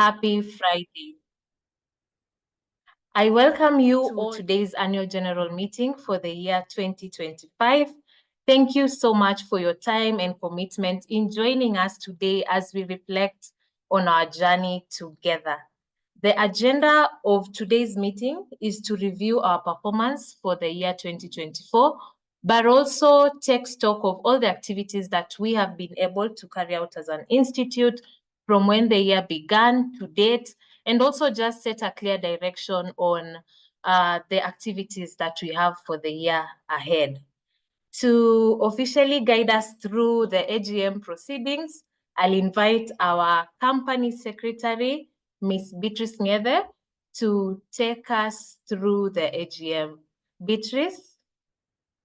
Happy Friday. I welcome you to today's annual general meeting for the year 2025. Thank you so much for your time and commitment in joining us today as we reflect on our journey together. The agenda of today's meeting is to review our performance for the year 2024, but also take stock of all the activities that we have been able to carry out as an institute from when the year began to date, and also just set a clear direction on the activities that we have for the year ahead. To officially guide us through the AGM proceedings, I'll invite our company secretary, Ms. Beatrice Ngede, to take us through the AGM. Beatrice,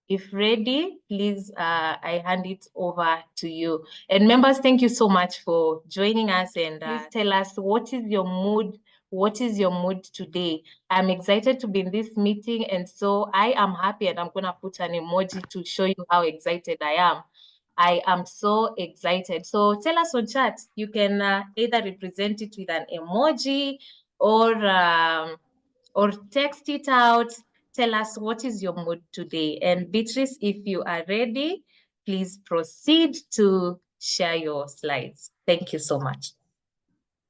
if ready, please, I hand it over to you. And members, thank you so much for joining us, and please tell us, what is your mood? What is your mood today? I'm excited to be in this meeting, and so I am happy, and I'm gonna put an emoji to show you how excited I am. I am so excited. So tell us on chat. You can either represent it with an emoji or text it out. Tell us what is your mood today. And Beatrice, if you are ready, please proceed to share your slides. Thank you so much.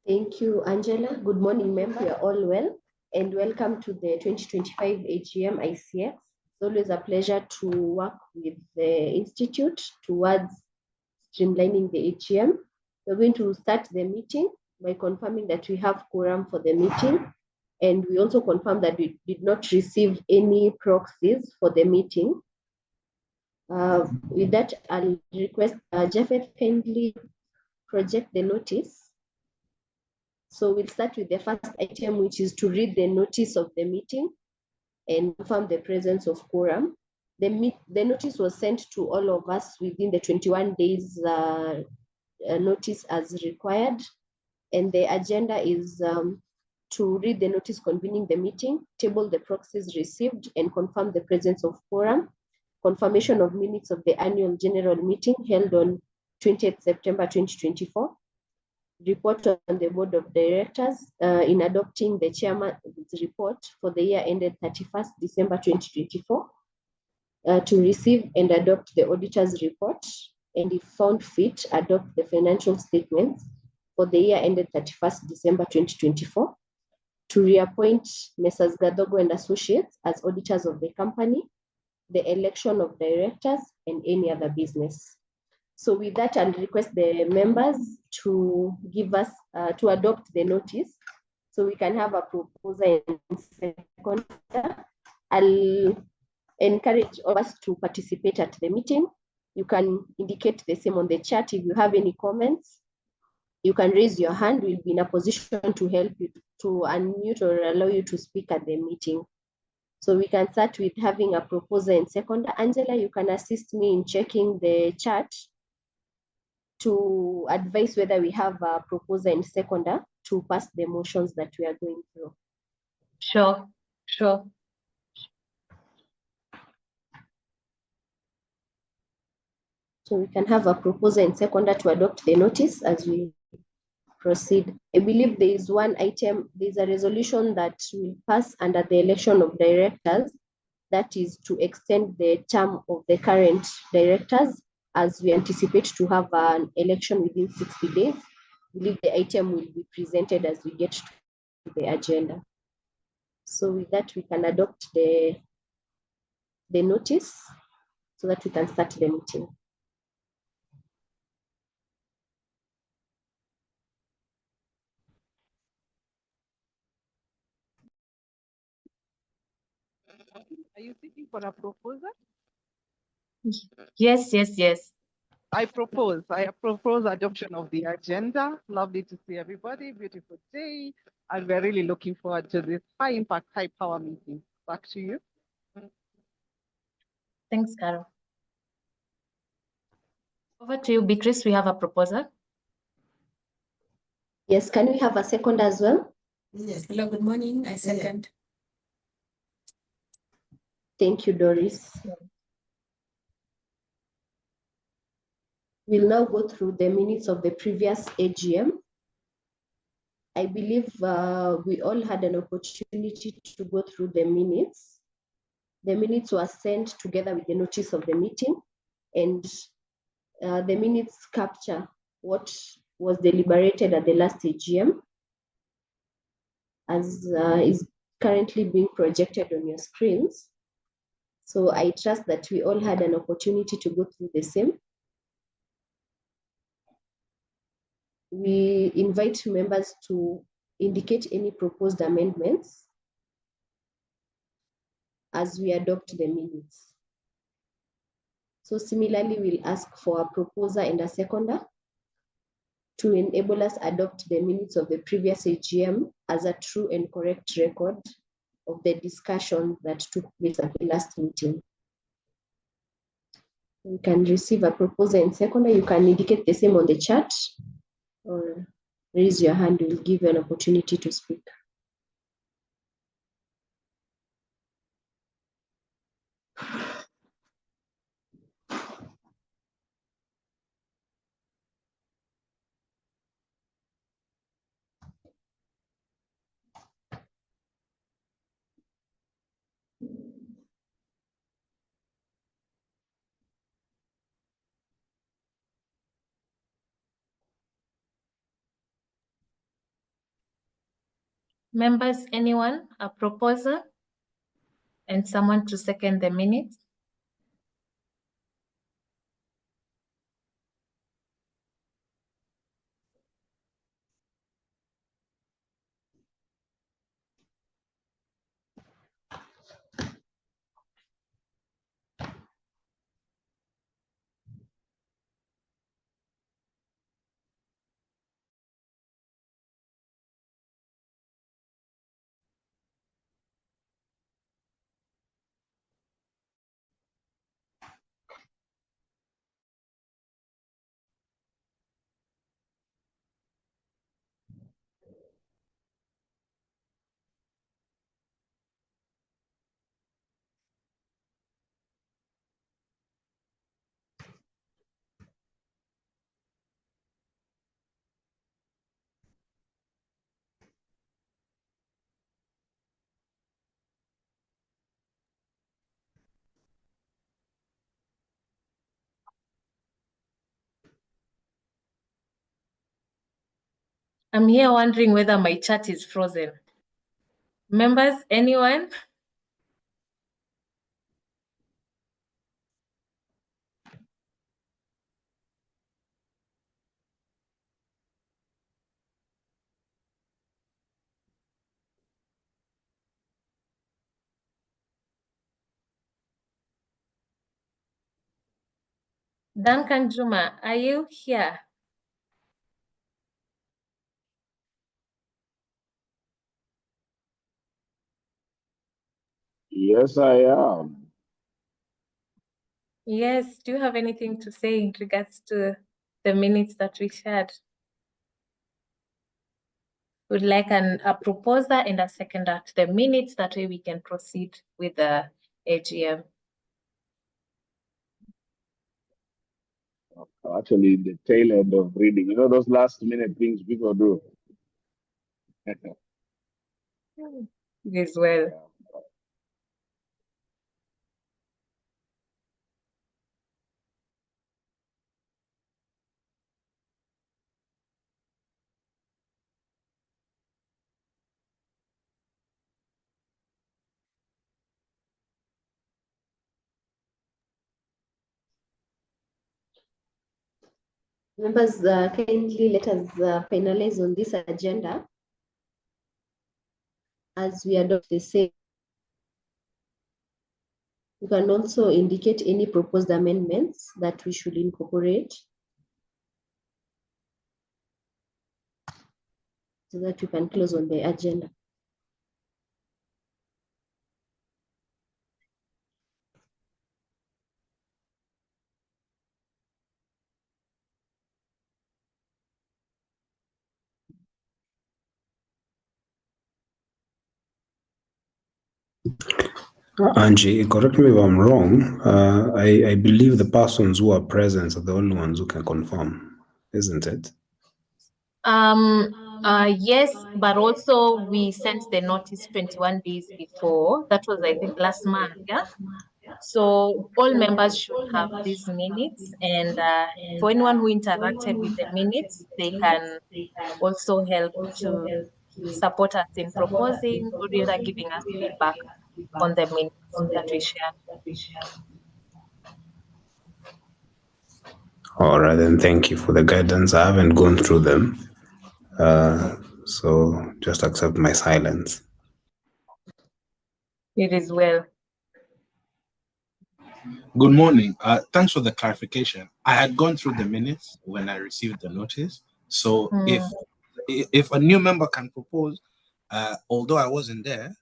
Thank you, Angela. Good morning, members. You are all well, and welcome to the 2025 AGM ICX. It's always a pleasure to work with the Institute towards streamlining the AGM. We're going to start the meeting by confirming that we have quorum for the meeting, and we also confirm that we did not receive any proxies for the meeting. With that, I'll request Japheth kindly project the notice. So we'll start with the first item, which is to read the notice of the meeting and confirm the presence of quorum. The notice was sent to all of us within the 21 days notice as required. And the agenda is to read the notice convening the meeting, table the proxies received, and confirm the presence of quorum, confirmation of minutes of the annual general meeting held on 20th September 2024, report on the board of directors in adopting the chairman's report for the year ended 31st December 2024, to receive and adopt the auditor's report, and if found fit, adopt the financial statements for the year ended 31st December 2024, to reappoint Messrs. Gadogo and Associates as auditors of the company, the election of directors, and any other business. So with that, I'll request the members to give us, to adopt the notice so we can have a proposer and seconder. I'll encourage all of us to participate at the meeting. You can indicate the same on the chat. If you have any comments, you can raise your hand. We'll be in a position to help you to unmute or allow you to speak at the meeting. So we can start with having a proposer and seconder. Angela, you can assist me in checking the chat to advise whether we have a proposer and seconder to pass the motions that we are going through. Sure. So we can have a proposer and seconder to adopt the notice as we proceed. I believe there is one item, there's a resolution that will pass under the election of directors, that is to extend the term of the current directors as we anticipate to have an election within 60 days. I believe the item will be presented as we get to the agenda. So with that, we can adopt the notice so that we can start the meeting. Are you seeking for a proposal? Yes. I propose adoption of the agenda. Lovely to see everybody. Beautiful day. And we're really looking forward to this high impact, high power meeting. Back to you. Thanks, Carol. Over to you, Beatrice. We have a proposal. Yes, can we have a second as well? Yes, hello, good morning. I second. Thank you, Doris. We'll now go through the minutes of the previous AGM. I believe we all had an opportunity to go through the minutes. The minutes were sent together with the notice of the meeting, and the minutes capture what was deliberated at the last AGM, as is currently being projected on your screens. So I trust that we all had an opportunity to go through the same. We invite members to indicate any proposed amendments as we adopt the minutes. So similarly, we'll ask for a proposer and a seconder to enable us adopt the minutes of the previous AGM as a true and correct record of the discussion that took place at the last meeting. You can receive a proposer and seconder. You can indicate the same on the chat or raise your hand. We'll give you an opportunity to speak. Members, anyone, a proposer and someone to second the minutes? I'm here wondering whether my chat is frozen. Members, anyone? Duncan Juma, are you here? Yes, I am. Yes, do you have anything to say in regards to the minutes that we shared? Would like a proposer and a seconder to the minutes, that way we can proceed with the AGM. Actually, the tail end of reading, you know, those last minute things people do. It is well. Members, kindly let us finalize on this agenda as we adopt the same. You can also indicate any proposed amendments that we should incorporate so that we can close on the agenda. Angie, correct me if I'm wrong. I believe the persons who are present are the only ones who can confirm, isn't it? Yes, but also we sent the notice 21 days before. That was, I think, last month, yeah? So all members should have these minutes, and for anyone who interacted with the minutes, they can also help to support us in proposing or rather giving us feedback on the minutes that we share. All right, then thank you for the guidance. I haven't gone through them, so just accept my silence. It is well. Good morning. Thanks for the clarification. I had gone through the minutes when I received the notice. So if a new member can propose, although I wasn't there,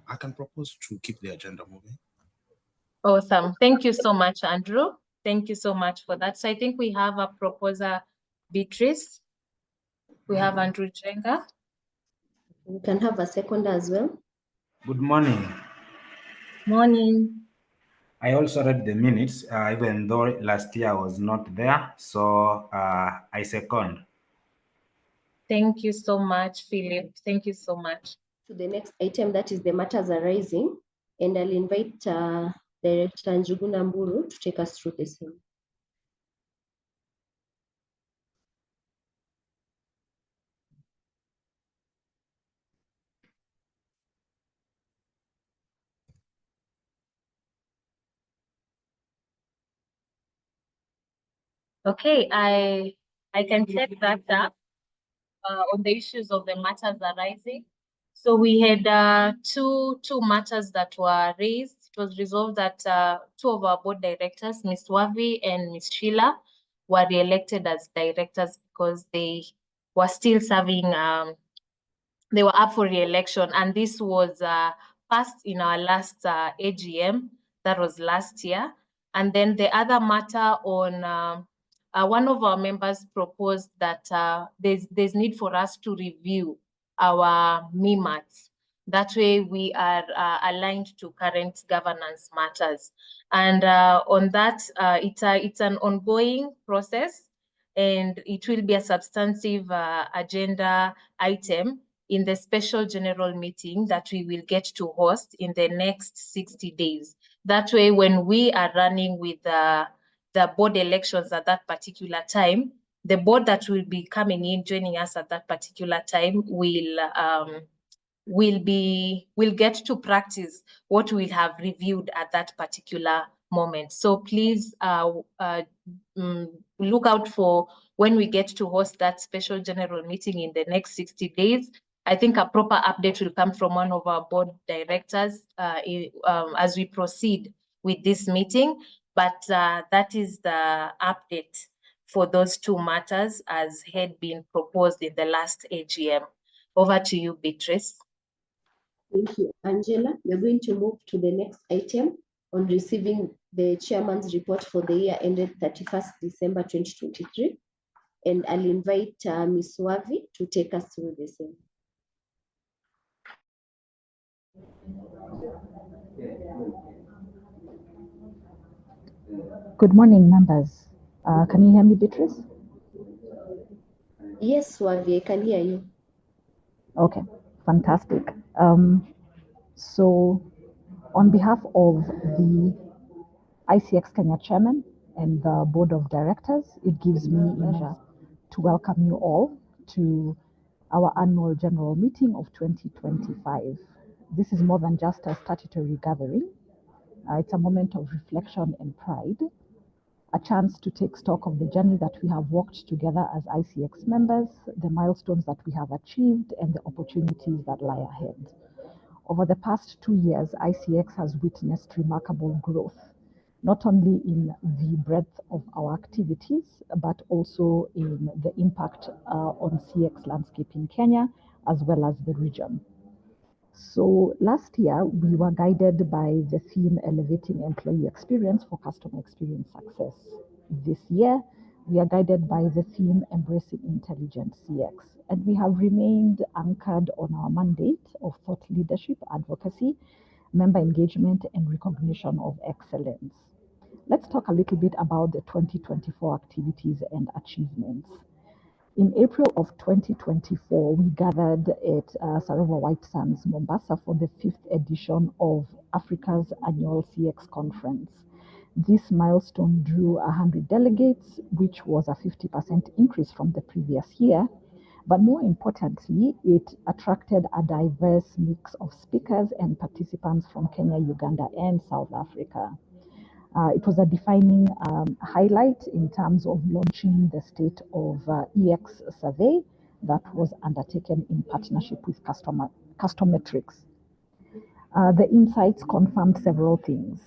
I can propose to keep the agenda moving. Awesome. Thank you so much, Andrew. Thank you so much for that. So I think we have a proposer, Beatrice. We have Andrew Jenga. We can have a second as well. Good morning. Morning. I also read the minutes, even though last year I was not there. So I second. Thank you so much, Philip. Thank you so much. To the next item, that is the matters arising. And I'll invite Director Njuguna Mburu to take us through the same. Okay, I can take that up on the issues of the matters arising. So we had two matters that were raised. It was resolved that two of our board directors, Ms. Wavi and Ms. Sheila, were re-elected as directors because they were still serving, they were up for re-election, and this was passed in our last AGM, that was last year. And then the other matter on one of our members proposed that there's need for us to review our MIMATs. That way we are aligned to current governance matters. And on that, it's an ongoing process, and it will be a substantive agenda item in the special general meeting that we will get to host in the next 60 days. That way, when we are running with the board elections at that particular time, the board that will be coming in, joining us at that particular time will get to practice what we have reviewed at that particular moment. So please look out for when we get to host that special general meeting in the next 60 days. I think a proper update will come from one of our board directors as we proceed with this meeting. But that is the update for those two matters as had been proposed in the last AGM. Over to you, Beatrice. Thank you, Angela. We're going to move to the next item on receiving the chairman's report for the year ended 31st December 2023. And I'll invite Ms. Wavi to take us through the same. Good morning, members. Can you hear me, Beatrice? Yes, Wavi, I can hear you. Okay, fantastic. So on behalf of the ICX Kenya Chairman and the Board of Directors, it gives me pleasure to welcome you all to our annual general meeting of 2025. This is more than just a statutory gathering. It's a moment of reflection and pride, a chance to take stock of the journey that we have walked together as ICX members, the milestones that we have achieved, and the opportunities that lie ahead. Over the past 2 years, ICX has witnessed remarkable growth, not only in the breadth of our activities, but also in the impact on CX landscape in Kenya, as well as the region. So last year, we were guided by the theme Elevating Employee Experience for Customer Experience Success. This year, we are guided by the theme Embracing Intelligent CX, and we have remained anchored on our mandate of thought leadership, advocacy, member engagement, and recognition of excellence. Let's talk a little bit about the 2024 activities and achievements. In April of 2024, we gathered at Sarova White Sands, Mombasa, for the 5th edition of Africa's annual CX conference. This milestone drew 100 delegates, which was a 50% increase from the previous year. But more importantly, it attracted a diverse mix of speakers and participants from Kenya, Uganda, and South Africa. It was a defining highlight in terms of launching the State of EX survey that was undertaken in partnership with Custometrics. The insights confirmed several things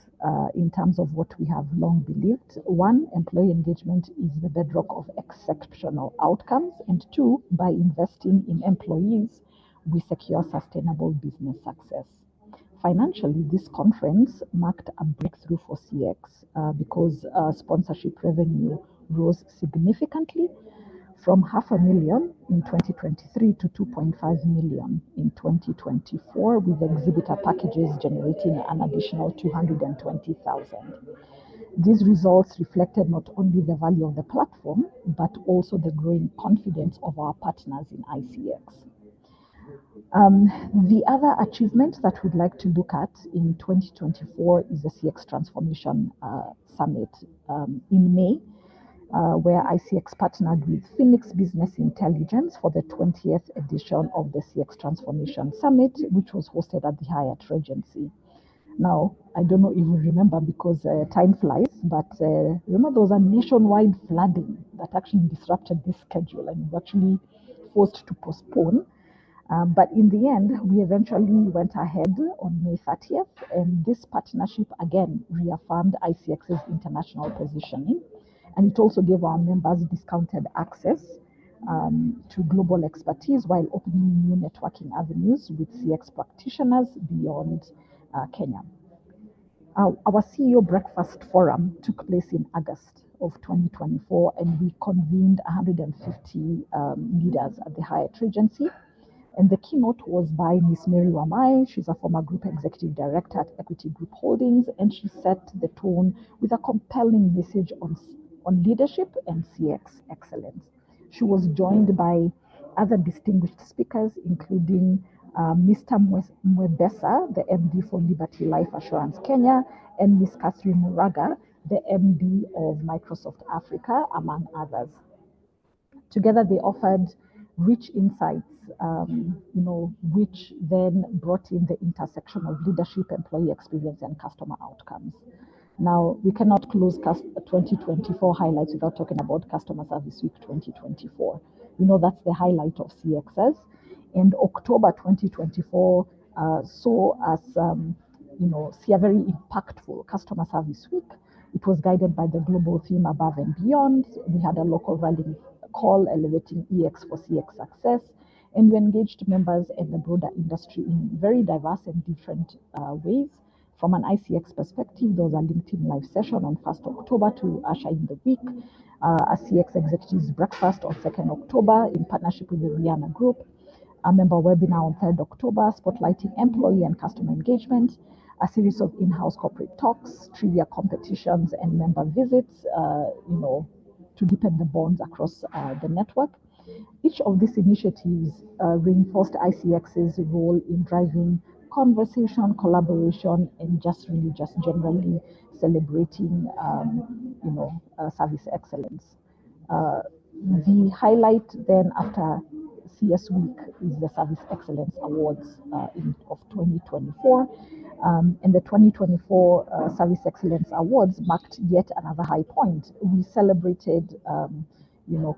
in terms of what we have long believed. One, employee engagement is the bedrock of exceptional outcomes. And two, by investing in employees, we secure sustainable business success. Financially, this conference marked a breakthrough for CX because sponsorship revenue rose significantly from $500,000 in 2023 to $2.5 million in 2024, with exhibitor packages generating an additional $220,000. These results reflected not only the value of the platform, but also the growing confidence of our partners in ICX. The other achievement that we'd like to look at in 2024 is the CX Transformation Summit in May, where ICX partnered with Phoenix Business Intelligence for the 20th edition of the CX Transformation Summit, which was hosted at the Hyatt Regency. Now, I don't know if you remember because time flies, but remember there was a nationwide flooding that actually disrupted this schedule and was actually forced to postpone. But in the end, we eventually went ahead on May 30th, and this partnership again reaffirmed ICX's international positioning, and it also gave our members discounted access to global expertise while opening new networking avenues with CX practitioners beyond Kenya. Our CEO Breakfast Forum took place in August of 2024, and we convened 150 leaders at the Hyatt Regency. And the keynote was by Ms. Mary Wamai. She's a former group executive director at Equity Group Holdings, and she set the tone with a compelling message on leadership and CX excellence. She was joined by other distinguished speakers, including Mr. Mwebesa, the MD for Liberty Life Assurance Kenya, and Ms. Catherine Muraga, the MD of Microsoft Africa, among others. Together, they offered rich insights, which then brought in the intersection of leadership, employee experience, and customer outcomes. Now, we cannot close 2024 highlights without talking about Customer Service Week 2024. That's the highlight of CXS. And October 2024 saw us, see a very impactful Customer Service Week. It was guided by the global theme Above and Beyond. We had a local rally call elevating EX for CX success, and we engaged members and the broader industry in very diverse and different ways. From an ICX perspective, there was a LinkedIn live session on 1st October to usher in the week, a CX Executives Breakfast on 2nd October in partnership with the Rihanna Group, a member webinar on 3rd October, spotlighting employee and customer engagement, a series of in-house corporate talks, trivia competitions, and member visits, to deepen the bonds across the network. Each of these initiatives reinforced ICX's role in driving conversation, collaboration, and just generally celebrating, service excellence. The highlight then after CS Week is the Service Excellence Awards of 2024. And the 2024 Service Excellence Awards marked yet another high point. We celebrated,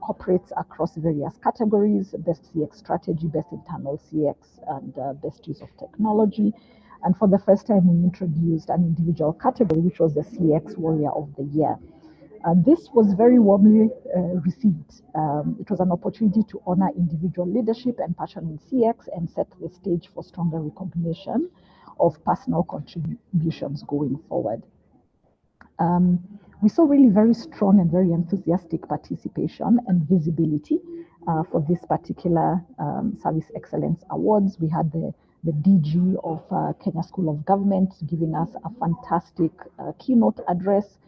corporates across various categories: Best CX Strategy, Best Internal CX, and Best Use of Technology. And for the first time, we introduced an individual category, which was the CX Warrior of the Year. This was very warmly received. It was an opportunity to honor individual leadership and passion in CX and set the stage for stronger recognition of personal contributions going forward. We saw really very strong and very enthusiastic participation and visibility for this particular Service Excellence Awards. We had the DG of Kenya School of Government giving us a fantastic keynote address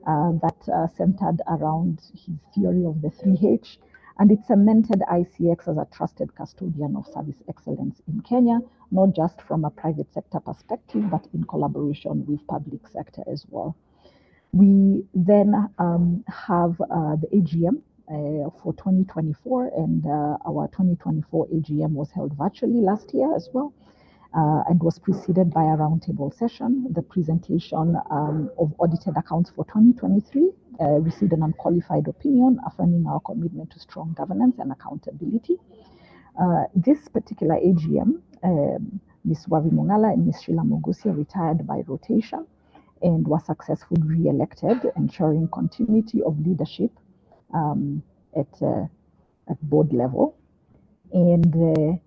that centered around his theory of the 3H. And it cemented ICX as a trusted custodian of service excellence in Kenya, not just from a private sector perspective, but in collaboration with public sector as well. We then have the AGM for 2024, and our 2024 AGM was held virtually last year as well, and was preceded by a roundtable session. The presentation of audited accounts for 2023 received an unqualified opinion, affirming our commitment to strong governance and accountability. This particular AGM, Ms. Wavi Mungala and Ms. Sheila Mogusia retired by rotation and were successfully re-elected, ensuring continuity of leadership at board level. And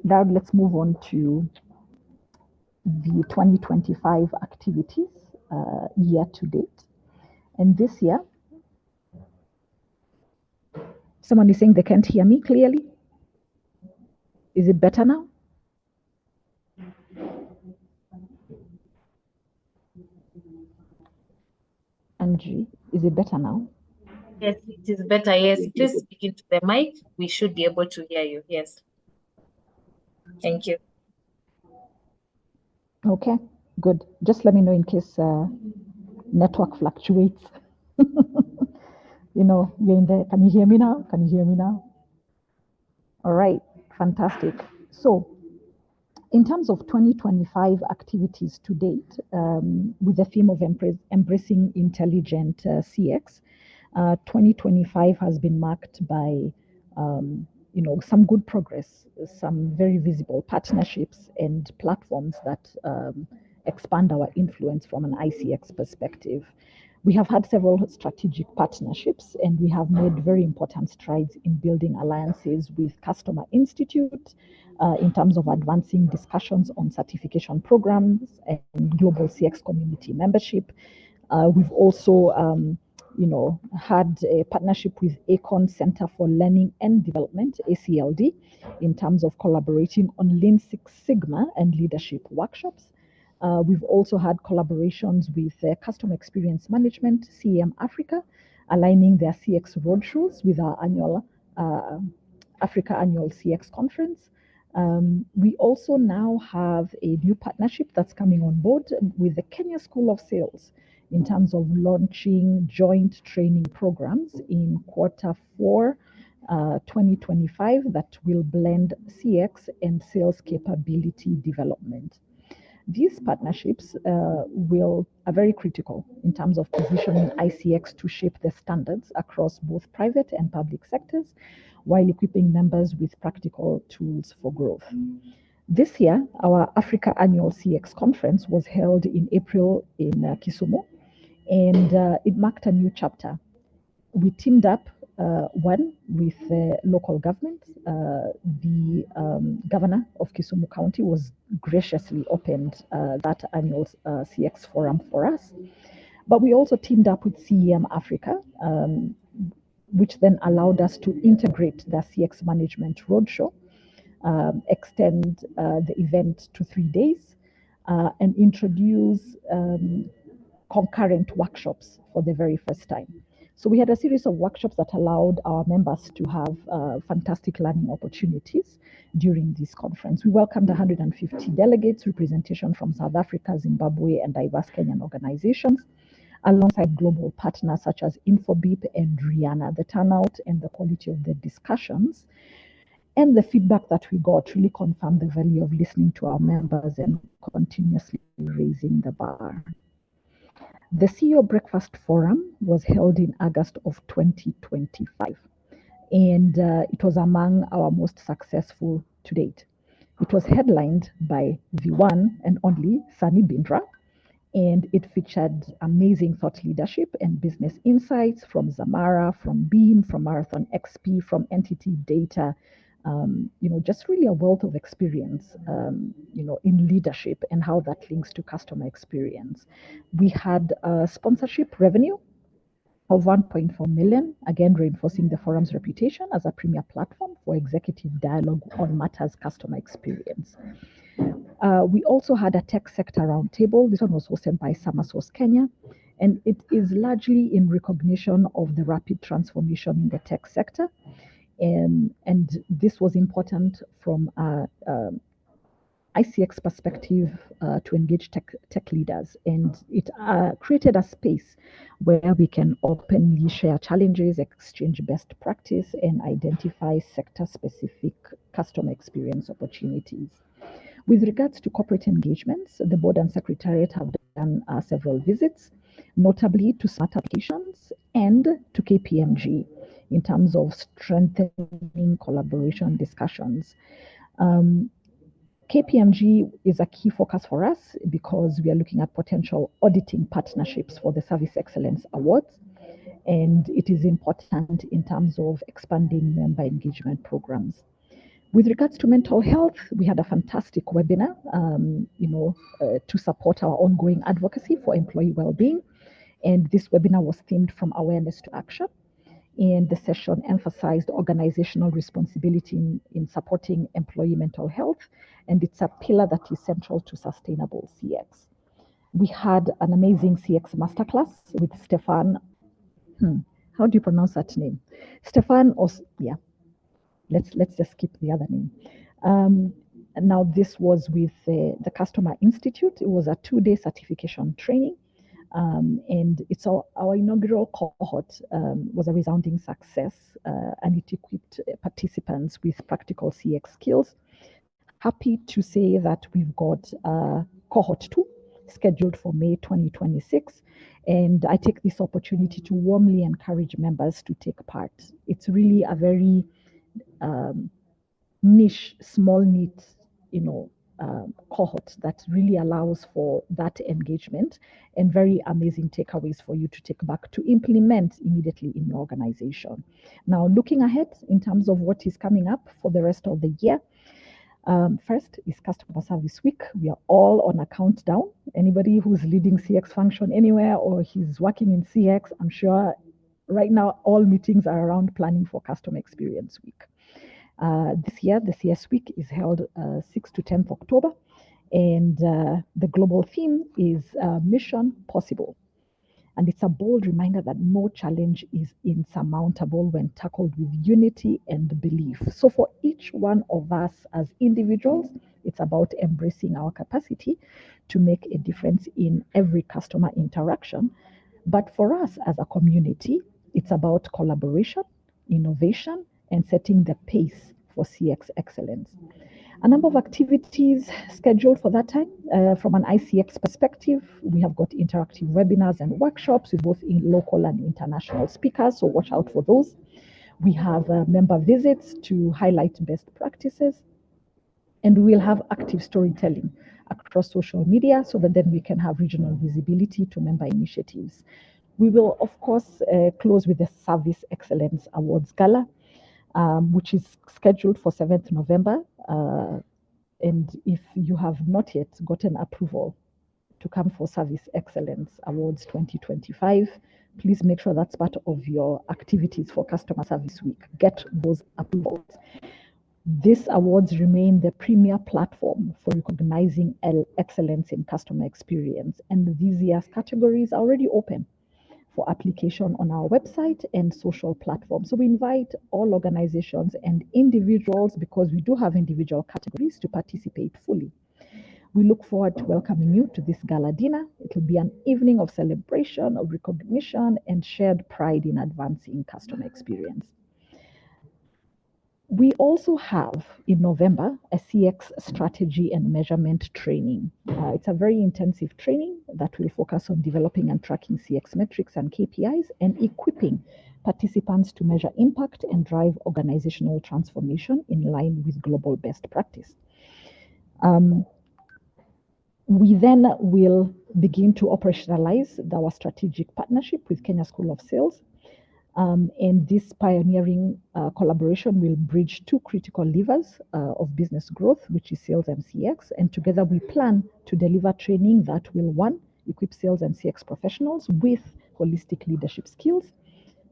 now let's move on to the 2025 activities year to date. And this year, someone is saying they can't hear me clearly. Is it better now? Angie, is it better now? Yes, it is better. Yes, please speak into the mic. We should be able to hear you. Yes. Thank you. Okay, good. Just let me know in case network fluctuates. You know, we're in there. Can you hear me now? Can you hear me now? All right, fantastic. So, in terms of 2025 activities to date, with the theme of embracing intelligent CX, 2025 has been marked by some good progress, some very visible partnerships and platforms that expand our influence from an ICX perspective. We have had several strategic partnerships, and we have made very important strides in building alliances with Customer Institute in terms of advancing discussions on certification programs and global CX community membership. We've also had a partnership with ACON Center for Learning and Development, ACLD, in terms of collaborating on Lean Six Sigma and leadership workshops. We've also had collaborations with Customer Experience Management, CEM Africa, aligning their CX roadshows with our annual Africa Annual CX Conference. We also now have a new partnership that's coming on board with the Kenya School of Sales in terms of launching joint training programs in Q4 2025 that will blend CX and sales capability development. These partnerships are very critical in terms of positioning ICX to shape the standards across both private and public sectors, while equipping members with practical tools for growth. This year, our Africa Annual CX Conference was held in April in Kisumu, and it marked a new chapter. We teamed up with local government. The governor of Kisumu County was graciously opened that annual CX forum for us. But we also teamed up with CEM Africa, which then allowed us to integrate the CX Management Roadshow, extend the event to 3 days, and introduce concurrent workshops for the very first time. So we had a series of workshops that allowed our members to have fantastic learning opportunities during this conference. We welcomed 150 delegates, representation from South Africa, Zimbabwe, and diverse Kenyan organizations, alongside global partners such as Infobip and Rihanna. The turnout and the quality of the discussions and the feedback that we got really confirmed the value of listening to our members and continuously raising the bar. The CEO Breakfast Forum was held in August of 2025, and it was among our most successful to date. It was headlined by the one and only Sunny Bindra, and it featured amazing thought leadership and business insights from Zamara, from Beam, from Marathon XP, from Entity Data. Just really a wealth of experience, in leadership and how that links to customer experience. We had sponsorship revenue of 1.4 million, again reinforcing the forum's reputation as a premier platform for executive dialogue on matters customer experience. We also had a tech sector roundtable. This one was hosted by Summersource Kenya, And it is largely in recognition of the rapid transformation in the tech sector. And this was important from ICX perspective to engage tech leaders, and it created a space where we can openly share challenges, exchange best practice, and identify sector-specific customer experience opportunities. With regards to corporate engagements, the board and secretariat have done several visits, notably to smart applications and to KPMG in terms of strengthening collaboration discussions. KPMG is a key focus for us because we are looking at potential auditing partnerships for the Service Excellence Awards, and it is important in terms of expanding member engagement programs. With regards to mental health, we had a fantastic webinar, to support our ongoing advocacy for employee well-being, and this webinar was themed from awareness to action. And the session emphasized organizational responsibility in supporting employee mental health, and it's a pillar that is central to sustainable CX. We had an amazing CX masterclass with Stefan. How do you pronounce that name? Stefan, yeah. Let's just skip the other name. And now this was with the Customer Institute. It was a 2-day certification training. And it's our inaugural cohort was a resounding success, and it equipped participants with practical CX skills. Happy to say that we've got cohort 2 scheduled for May 2026, and I take this opportunity to warmly encourage members to take part. It's really a very niche, small knit, cohort that really allows for that engagement and very amazing takeaways for you to take back to implement immediately in your organization. Now, looking ahead in terms of what is coming up for the rest of the year, first is Customer Service Week. We are all on a countdown. Anybody who's leading CX function anywhere or he's working in CX, I'm sure right now all meetings are around planning for Customer Experience Week. This year, the CS Week is held 6th to 10th October, and the global theme is Mission Possible. And it's a bold reminder that no challenge is insurmountable when tackled with unity and belief. So for each one of us as individuals, it's about embracing our capacity to make a difference in every customer interaction. But for us as a community, it's about collaboration, innovation, and setting the pace for CX excellence. A number of activities scheduled for that time. From an ICX perspective, we have got interactive webinars and workshops with both local and international speakers, so watch out for those. We have member visits to highlight best practices, and we will have active storytelling across social media so that then we can have regional visibility to member initiatives. We will, of course, close with the Service Excellence Awards Gala, which is scheduled for 7th November. And if you have not yet gotten approval to come for Service Excellence Awards 2025, please make sure that's part of your activities for Customer Service Week. Get those approvals. These awards remain the premier platform for recognizing excellence in customer experience, and this year's categories are already open for application on our website and social platforms. So we invite all organizations and individuals, because we do have individual categories, to participate fully. We look forward to welcoming you to this gala dinner. It will be an evening of celebration, of recognition, and shared pride in advancing customer experience. We also have in November a CX strategy and measurement training. It's a very intensive training that will focus on developing and tracking CX metrics and KPIs and equipping participants to measure impact and drive organizational transformation in line with global best practice. We then will begin to operationalize our strategic partnership with Kenya School of Sales. And this pioneering collaboration will bridge two critical levers of business growth, which is sales and CX. And together we plan to deliver training that will, 1, equip sales and CX professionals with holistic leadership skills.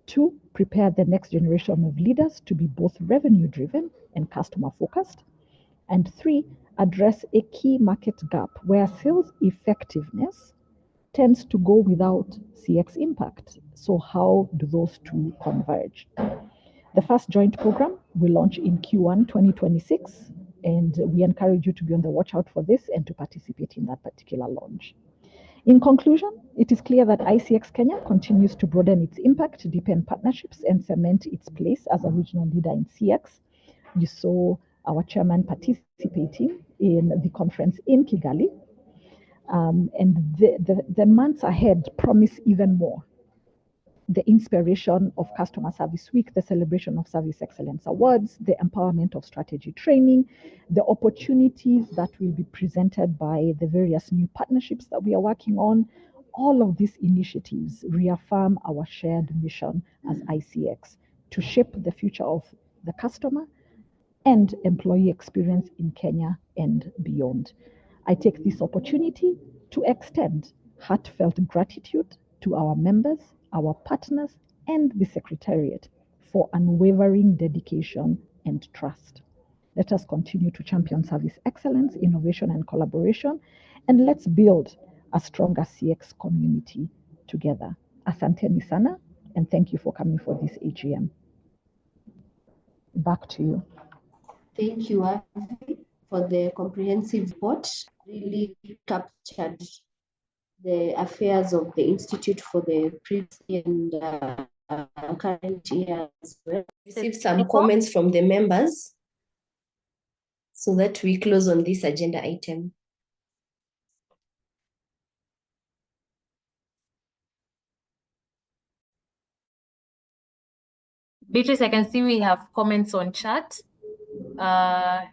2, prepare the next generation of leaders to be both revenue driven and customer focused. And 3, address a key market gap where sales effectiveness tends to go without CX impact. So how do those two converge? The first joint program will launch in Q1 2026, and we encourage you to be on the watch out for this and to participate in that particular launch. In conclusion, it is clear that ICX Kenya continues to broaden its impact, deepen partnerships, and cement its place as a regional leader in CX. You saw our chairman participating in the conference in Kigali, and the months ahead promise even more. The inspiration of Customer Service Week, the celebration of Service Excellence Awards, the empowerment of strategy training, the opportunities that will be presented by the various new partnerships that we are working on. All of these initiatives reaffirm our shared mission as ICX to shape the future of the customer and employee experience in Kenya and beyond. I take this opportunity to extend heartfelt gratitude to our members, our partners, and the Secretariat for unwavering dedication and trust. Let us continue to champion service excellence, innovation, and collaboration, and let's build a stronger CX community together. Asanteni sana, and thank you for coming for this AGM. Back to you. Thank you, Avi, for the comprehensive report. Really captured the affairs of the Institute for the previous and current year as well. Receive some comments from the members so that we close on this agenda item. Beatrice, I can see we have comments on chat.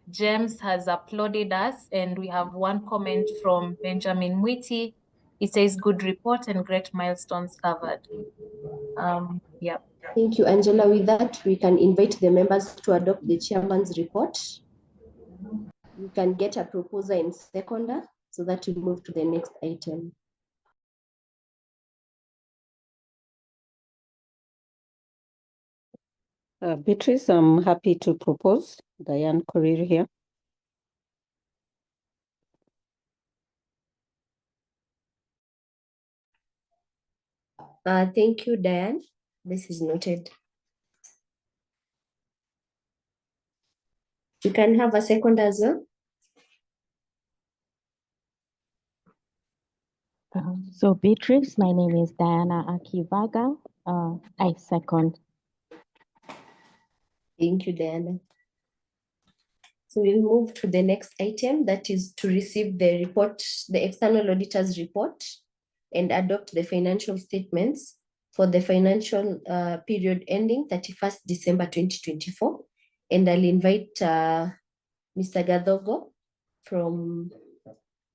James has applauded us, and we have one comment from Benjamin Mwiti. He says, good report and great milestones covered. Yeah. Thank you, Angela. With that, we can invite the members to adopt the chairman's report. You can get a proposer and seconder so that we move to the next item. Beatrice, I'm happy to propose. Diane Korir here. Thank you, Diane. This is noted. You can have a second as well. So Beatrice, my name is Diana Akivaga. I second. Thank you, Diana. So we'll move to the next item, that is to receive the report, the external auditor's report, and adopt the financial statements for the financial period ending 31st December 2024. And I'll invite Mr. Gadhogo from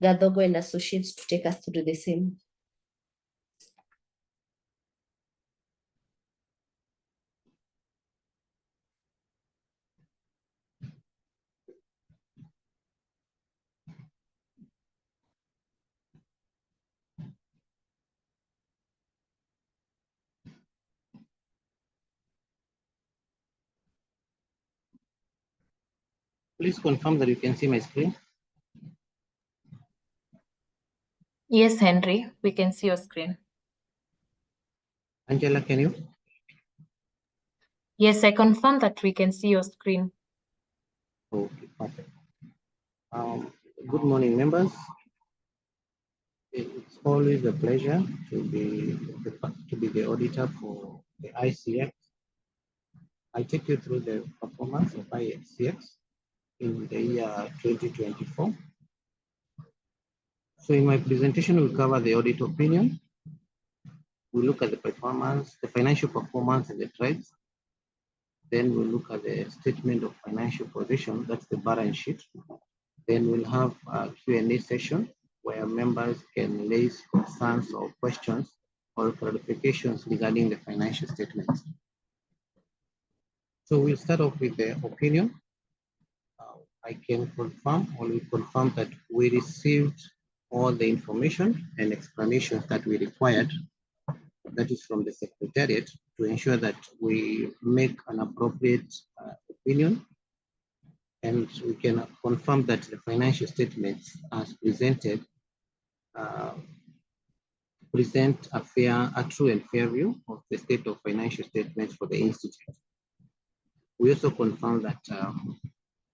Gadhogo and Associates to take us through the same. Please confirm that you can see my screen. Yes, Henry, we can see your screen. Angela, can you? Yes, I confirm that we can see your screen. Okay, perfect. Good morning, members. It's always a pleasure to be the auditor for the ICX. I'll take you through the performance of ICX in the year 2024. So in my presentation, we'll cover the audit opinion. We'll look at the performance, the financial performance and the trades. Then we'll look at the statement of financial position, that's the balance sheet. Then we'll have a Q&A session where members can raise concerns or questions or clarifications regarding the financial statements. So we'll start off with the opinion. I can confirm, or we confirm that we received all the information and explanations that we required, that is from the Secretariat, to ensure that we make an appropriate opinion. And we can confirm that the financial statements as presented present a true and fair view of the state of financial statements for the institute. We also confirm that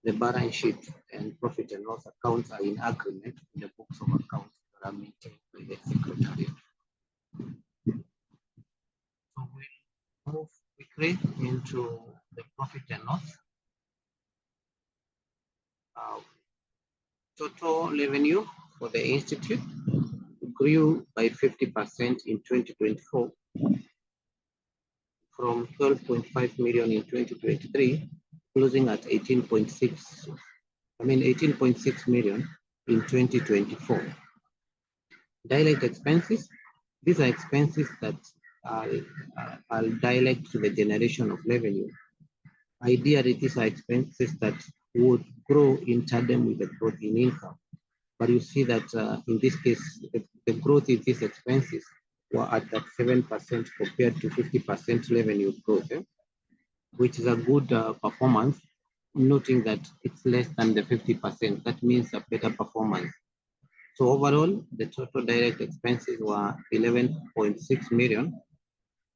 the balance sheet and profit and loss accounts are in agreement with the books of accounts that are maintained by the Secretariat. So we'll move quickly into the profit and loss. Total revenue for the institute grew by 50% in 2024 from 12.5 million in 2023, closing at 18.6 million in 2024. Direct expenses, these are expenses that are direct to the generation of revenue. Ideally, these are expenses that would grow in tandem with the growth in income. But you see that in this case, the growth in these expenses were at that 7% compared to 50% revenue growth, which is a good performance, noting that it's less than the 50%. That means a better performance. So overall, the total direct expenses were 11.6 million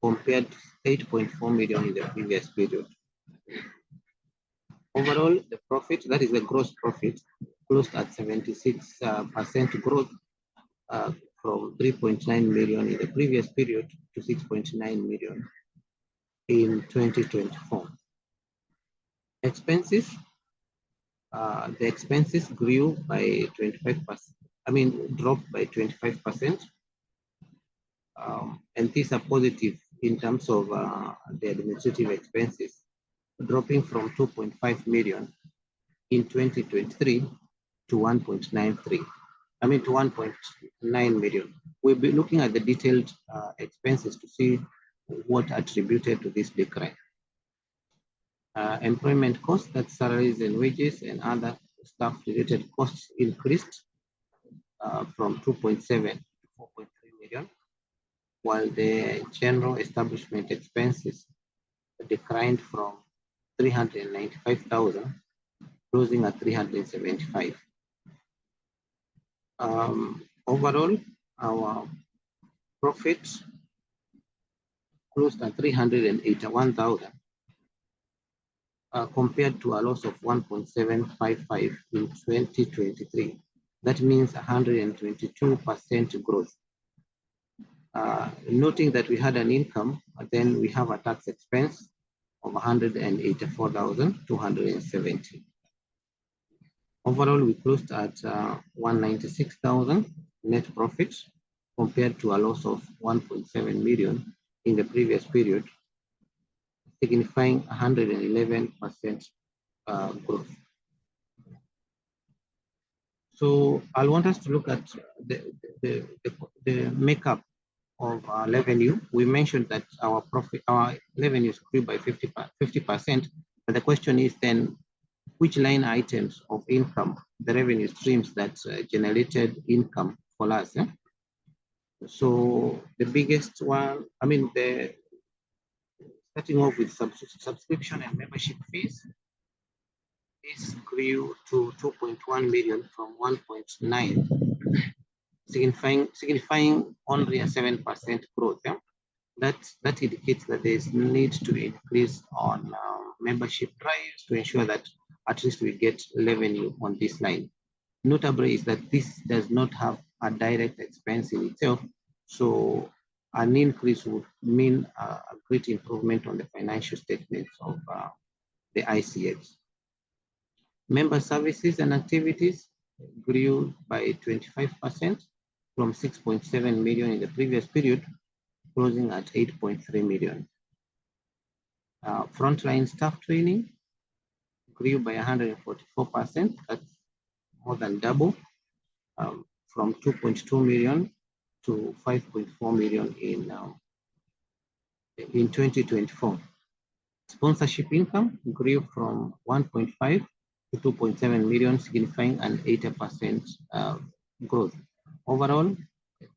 compared to 8.4 million in the previous period. Overall, the profit, that is the gross profit, closed at 76% growth from 3.9 million in the previous period to 6.9 million in 2024. Expenses, the expenses grew by 25%, dropped by 25%. And these are positive in terms of the administrative expenses, dropping from 2.5 million in 2023 to 1.9 million. We'll be looking at the detailed expenses to see what attributed to this decline. Employment costs, that's salaries and wages and other staff-related costs, increased from 2.7 to 4.3 million, while the general establishment expenses declined from 395,000, closing at 375. Overall, our profit closed at 381,000 compared to a loss of 1.755 in 2023. That means 122% growth. Noting that we had an income, then we have a tax expense of 184,270. Overall, we closed at 196,000 net profit compared to a loss of 1.7 million in the previous period, signifying 111% growth. So I want us to look at the makeup of our revenue. We mentioned that our revenues grew by 50%, but the question is then, which line items of income, the revenue streams that generated income for us? So the biggest one, starting off with subscription and membership fees, this grew to 2.1 million from 1.9, signifying only a 7% growth. That indicates that there is need to increase on membership drives to ensure that at least we get revenue on this line. Notably is that this does not have a direct expense in itself, so an increase would mean a great improvement on the financial statements of the ICX. Member services and activities grew by 25% from 6.7 million in the previous period, closing at 8.3 million. Frontline staff training grew by 144%, that's more than double, from 2.2 million to 5.4 million in 2024. Sponsorship income grew from 1.5 to 2.7 million, signifying an 80% growth. Overall,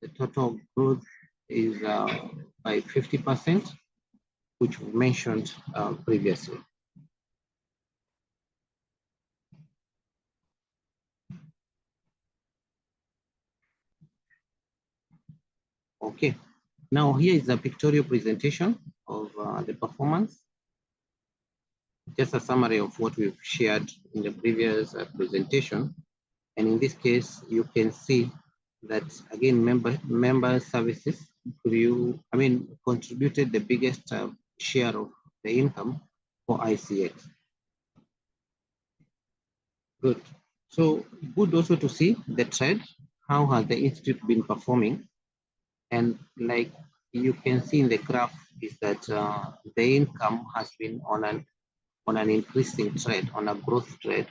the total growth is by 50%, which we mentioned previously. Okay, now here is a pictorial presentation of the performance. Just a summary of what we've shared in the previous presentation. And in this case, you can see that again, member services contributed the biggest share of the income for ICX. Good. So good also to see the trend. How has the institute been performing? And like you can see in the graph is that the income has been on an increasing trend, on a growth trend,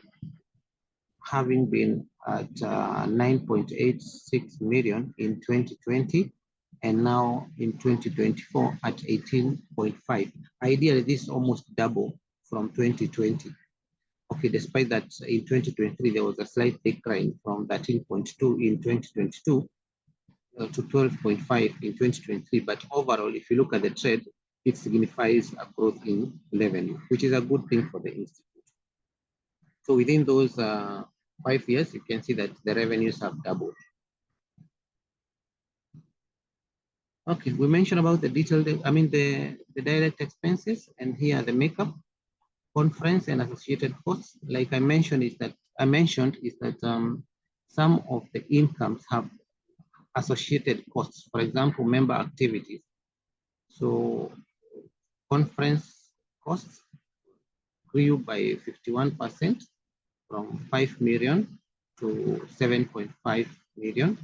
having been at 9.86 million in 2020, and now in 2024 at 18.5. Ideally, this is almost double from 2020. Okay, despite that in 2023, there was a slight decline from 13.2 in 2022 to 12.5 in 2023. But overall, if you look at the trend, it signifies a growth in revenue, which is a good thing for the institute. So within those 5 years, you can see that the revenues have doubled. Okay, we mentioned about the the direct expenses, and here the makeup, conference and associated costs. Like I mentioned, is that some of the incomes have associated costs. For example, member activities. So conference costs grew by 51% from 5 million to 7.5 million.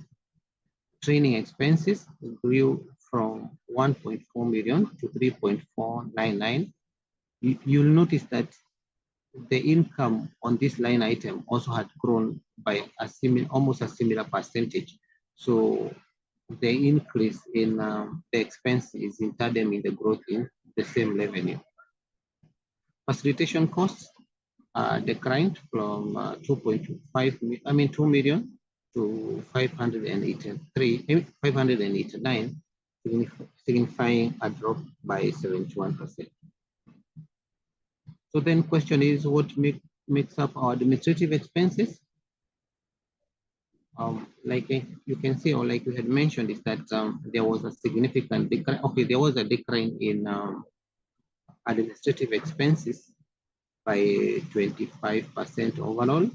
Training expenses grew from 1.4 million to 3.499. You'll notice that the income on this line item also had grown by almost a similar percentage. So the increase in the expense is in tandem in the growth in the same revenue. Facilitation costs declined from 2 million to 589, signifying a drop by 71%. So then question is, what makes up our administrative expenses? Like you can see, or like we had mentioned, is that there was a significant decline. Okay, there was a decline in administrative expenses by 25% overall.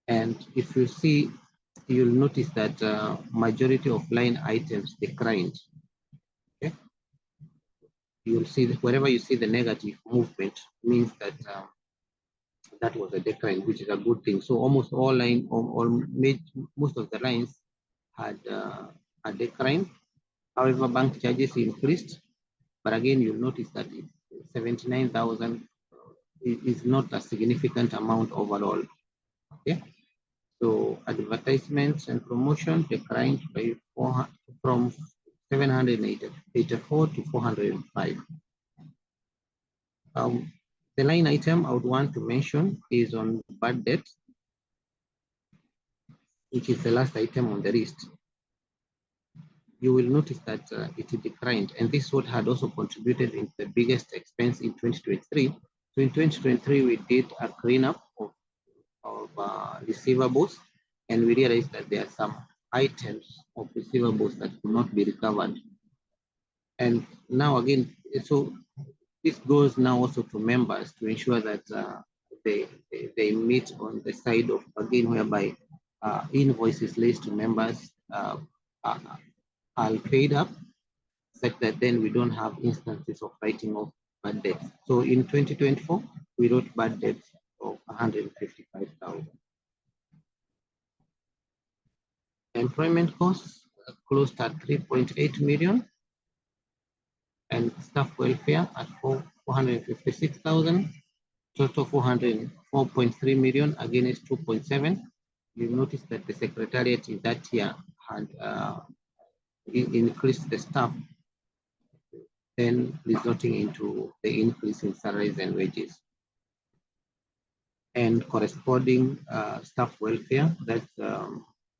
And if you see, you'll notice that majority of line items declined. Okay, you'll see that wherever you see the negative movement means that that was a decline, which is a good thing. So almost all most of the lines had a decline. However, bank charges increased, but again, you'll notice that 79,000 is not a significant amount overall. Okay, so advertisements and promotion declined by from 784 to 405. The line item I would want to mention is on bad debt, which is the last item on the list. You will notice that it declined, and this what had also contributed in the biggest expense in 2023. So in 2023, we did a cleanup of receivables, and we realized that there are some items of receivables that could not be recovered. And now again, so this goes now also to members to ensure that they meet on the side of, again, whereby invoices raised to members are paid up, such that then we don't have instances of writing off bad debts. So in 2024, we wrote bad debts of 155,000. Employment costs closed at 3.8 million, and staff welfare at 456,000. Total 404.3 million against 2.7. You notice that the secretariat in that year had increased the staff, then resulting into the increase in salaries and wages. And corresponding staff welfare, that's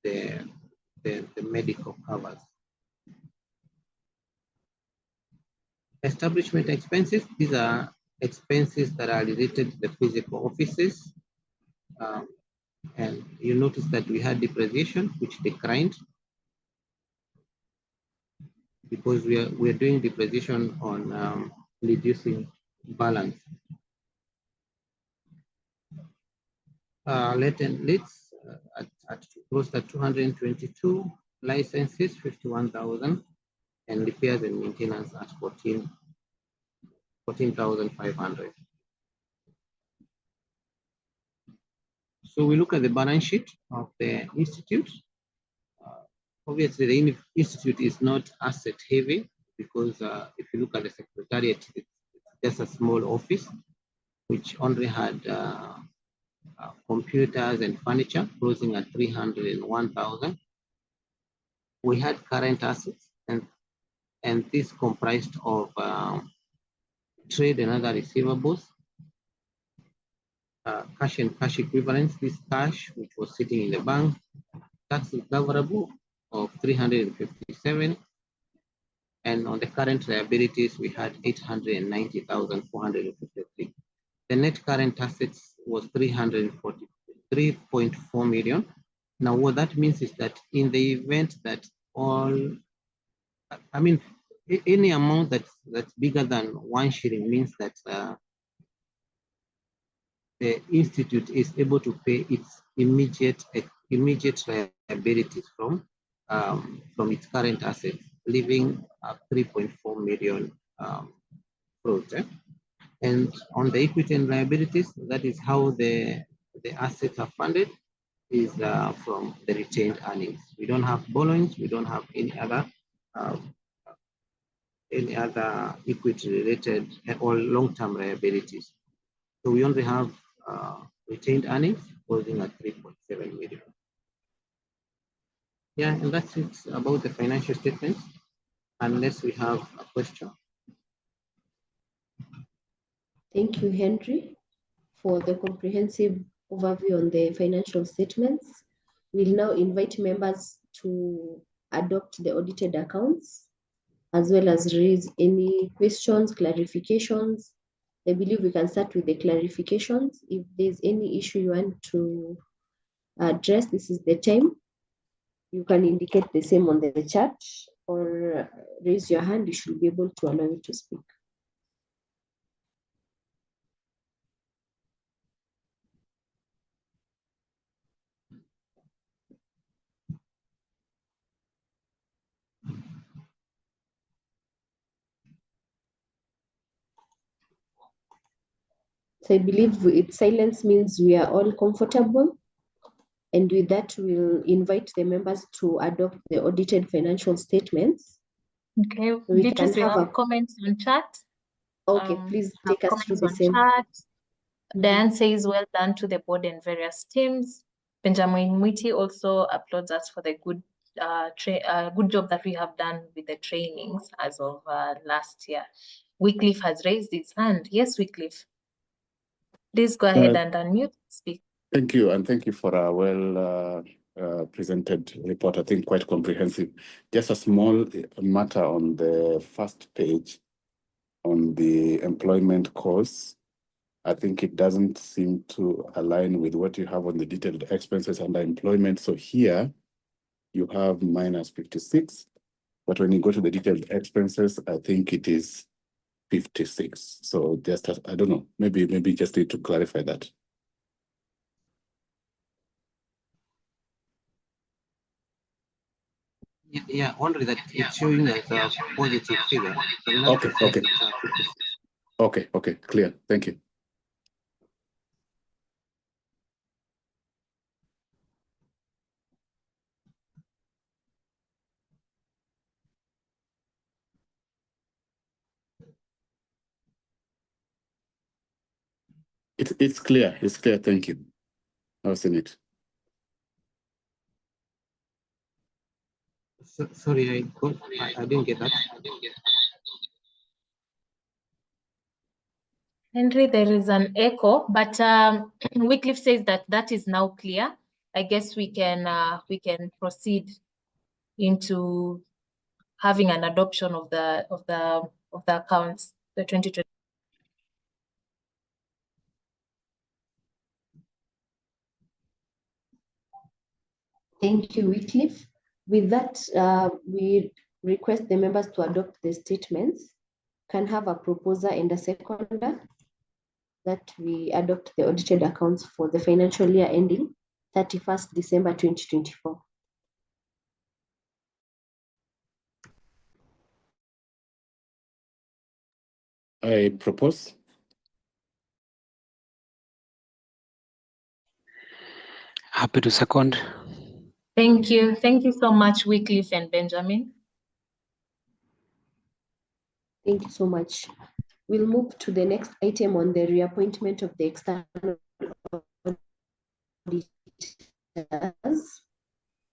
the medical covers. Establishment expenses, these are expenses that are related to the physical offices. And you notice that we had depreciation, which declined. because we are doing depreciation on reducing balance. Let's at close at 222, licenses 51,000, and repairs and maintenance at 14,500. So we look at the balance sheet of the institute. Obviously, the institute is not asset heavy because if you look at the secretariat, it's just a small office which only had computers and furniture, closing at 301,000. We had current assets, and this comprised of trade and other receivables, cash and cash equivalents. This cash, which was sitting in the bank, tax recoverable of 357, and on the current liabilities, we had 890,453. The net current assets was 343.4 million. Now, what that means is that in the event that any amount that's bigger than 1 shilling means that the institute is able to pay its immediate liabilities from its current assets, leaving 3.4 million float. And on the equity and liabilities, that is how the assets are funded, is from the retained earnings. We don't have borrowings. We don't have any other equity related or long-term liabilities. So we only have retained earnings closing at 3.7 million. Yeah, and that's it about the financial statements, unless we have a question. Thank you, Henry, for the comprehensive overview on the financial statements. We'll now invite members to adopt the audited accounts, as well as raise any questions, clarifications. I believe we can start with the clarifications. If there's any issue you want to address, this is the time. You can indicate the same on the chat or raise your hand. You should be able to allow you to speak. So I believe silence means we are all comfortable. And with that, we'll invite the members to adopt the audited financial statements. Okay, So we Beatrice, can we have have comments on chat. Okay, please take us through the same. Chat. Diane says, well done to the board and various teams. Benjamin Mwiti also applauds us for the good job that we have done with the trainings as of last year. Wycliffe has raised his hand. Yes, Wycliffe. Please go ahead and unmute, speak. Thank you, and thank you for a well presented report. I think quite comprehensive. Just a small matter on the first page on the employment costs. I think it doesn't seem to align with what you have on the detailed expenses under employment. So here you have minus 56, but when you go to the detailed expenses, I think it is 56. So just, I don't know, maybe just need to clarify that. Yeah, only that it's showing as a positive figure. Okay, clear. Thank you. It's clear. It's clear. Thank you. I've seen it. Sorry, I didn't get that. Henry, there is an echo, but Wycliffe says that is now clear. I guess we can proceed into having an adoption of the accounts, the 2020. Thank you, Wycliffe. With that, we request the members to adopt the statements. Can have a proposer and a seconder that we adopt the audited accounts for the financial year ending 31st December 2024. I propose. Happy to second. Thank you. Thank you so much, Wycliffe and Benjamin. Thank you so much. We'll move to the next item on the reappointment of the external auditors.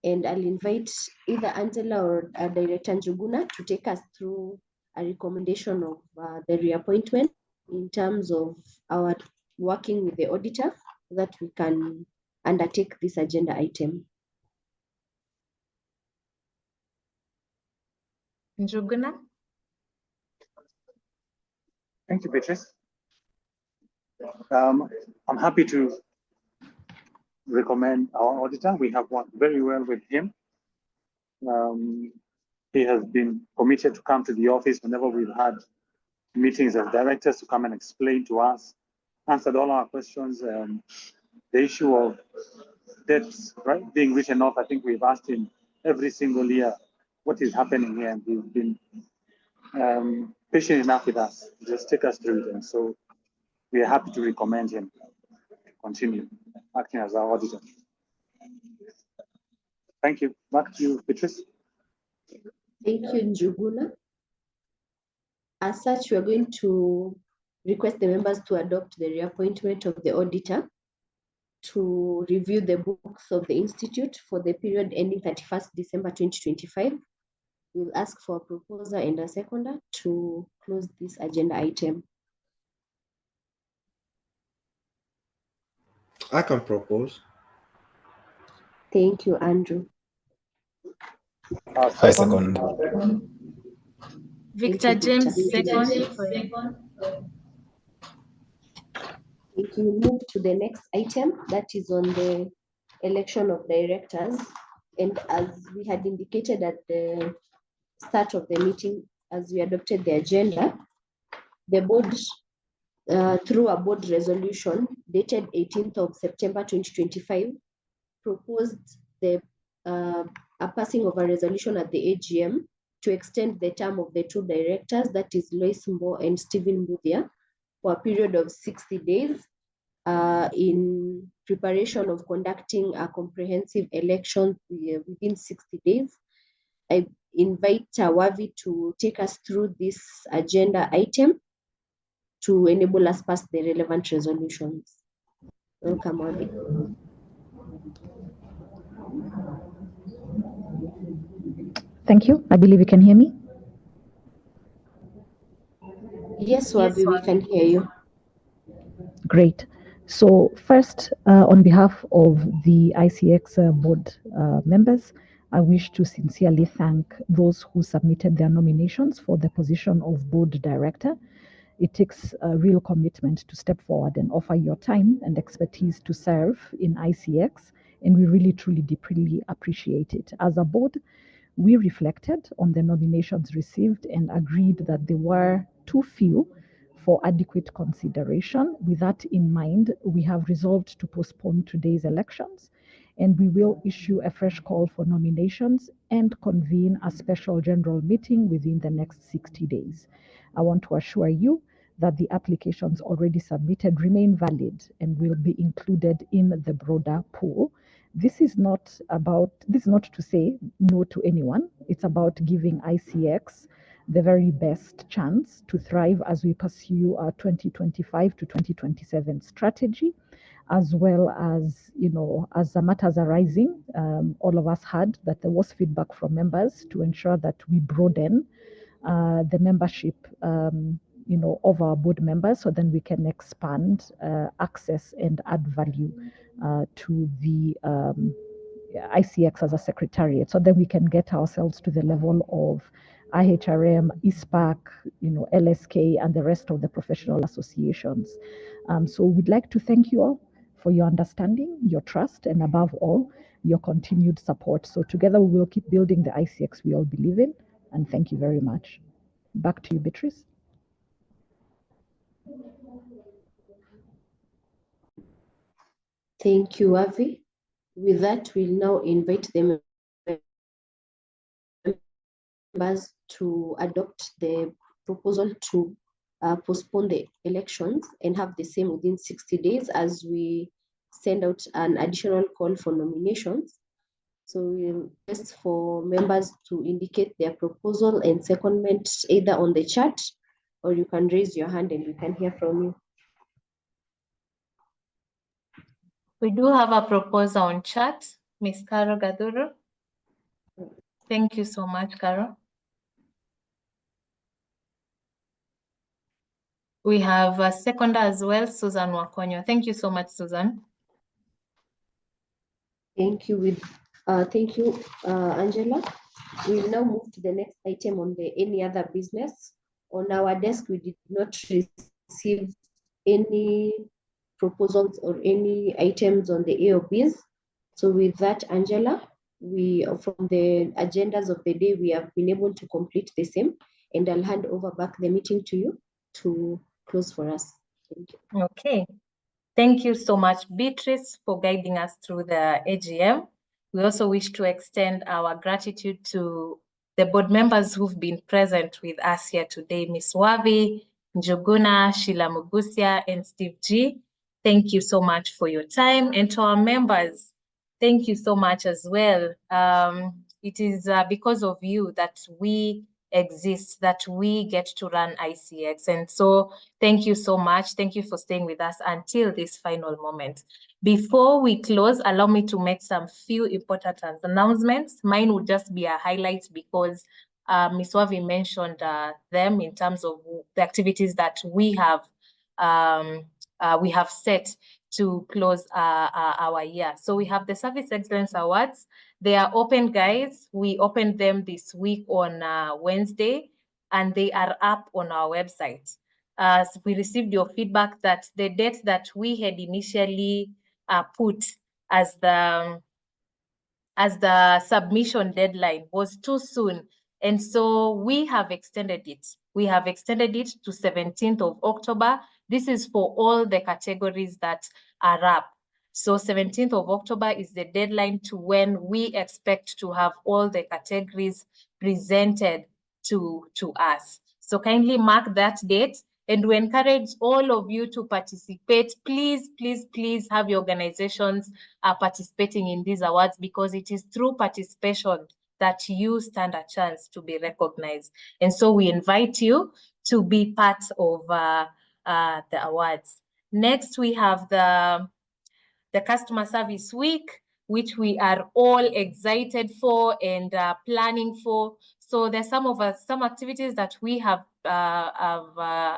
And I'll invite either Angela or Director Njuguna to take us through a recommendation of the reappointment in terms of our working with the auditor so that we can undertake this agenda item. Njuguna? Thank you, Beatrice. I'm happy to recommend our auditor. We have worked very well with him. He has been committed to come to the office whenever we've had meetings of directors to come and explain to us, answered all our questions. The issue of debts, right, being written off, I think we've asked him every single year what is happening here, and he's been patient enough with us to just take us through it. And so we are happy to recommend him to continue acting as our auditor. Thank you. Back to you, Beatrice. Thank you, Njuguna. As such, we are going to request the members to adopt the reappointment of the auditor to review the books of the Institute for the period ending 31st December 2025. We'll ask for a proposer and a seconder to close this agenda item. I can propose. Thank you, Andrew. I second. Victor James, second. Thank you. Move to the next item that is on the election of directors. And as we had indicated at the start of the meeting, as we adopted the agenda, the board, through a board resolution dated 18th of September 2025, proposed a passing of a resolution at the AGM to extend the term of the two directors, that is Lois Mbo and Stephen Muthia, for a period of 60 days in preparation of conducting a comprehensive election within 60 days. I invite Wavi to take us through this agenda item to enable us pass the relevant resolutions. Welcome, Wavi. Thank you. I believe you can hear me. Yes, Wavi, we can hear you. Great. So first, on behalf of the ICX board members, I wish to sincerely thank those who submitted their nominations for the position of board director. It takes a real commitment to step forward and offer your time and expertise to serve in ICX, and we really, truly, deeply appreciate it. As a board, we reflected on the nominations received and agreed that they were too few for adequate consideration. With that in mind, we have resolved to postpone today's elections, and we will issue a fresh call for nominations and convene a special general meeting within the next 60 days. I want to assure you that the applications already submitted remain valid and will be included in the broader pool. This is not to say no to anyone. It's about giving ICX the very best chance to thrive as we pursue our 2025 to 2027 strategy, as well as, as the matters arising, all of us heard that there was feedback from members to ensure that we broaden the membership, of our board members, so then we can expand access and add value to the ICX as a secretariat, so that we can get ourselves to the level of IHRM, ISPAC, LSK, and the rest of the professional associations. So we'd like to thank you all for your understanding, your trust, and above all, your continued support. So together we will keep building the ICX we all believe in, And thank you very much. Back to you, Beatrice. Thank you, Avi. With that, we'll now invite the members to adopt the proposal to postpone the elections and have the same within 60 days as we send out an additional call for nominations. So we'll ask for members to indicate their proposal and secondment either on the chat, or you can raise your hand and we can hear from you. We do have a proposal on chat, Ms. Carol Gaduru. Thank you so much, Carol. We have a seconder as well, Susan Wakonyo. Thank you so much, Susan. Thank you, Angela. We'll now move to the next item on the any other business. On our desk, we did not receive any proposals or any items on the AOBs. So with that, Angela, from the agendas of the day, we have been able to complete the same, and I'll hand over back the meeting to you to close for us. Thank you. Okay. Thank you so much, Beatrice, for guiding us through the AGM. We also wish to extend our gratitude to the board members who've been present with us here today, Ms. Wavi, Njuguna, Sheila Mugusia, and Steve G. Thank you so much for your time. And to our members, thank you so much as well. It is because of you that we exist, that we get to run ICX. And so thank you so much. Thank you for staying with us until this final moment. Before we close, allow me to make some few important announcements. Mine would just be a highlight because Ms. Wavi mentioned them in terms of the activities that we have set to close our year. So we have the Service Excellence Awards. They are open, guys. We opened them this week on Wednesday, and they are up on our website. We received your feedback that the date that we had initially put as the submission deadline was too soon. And so we have extended it. We have extended it to 17th of October. This is for all the categories that are up. So 17th of October is the deadline to when we expect to have all the categories presented to us. So kindly mark that date, and we encourage all of you to participate. Please, please, please have your organizations participating in these awards, because it is through participation that you stand a chance to be recognized. And so we invite you to be part of the awards. Next, we have the Customer Service Week, which we are all excited for and planning for. So there's some activities that we have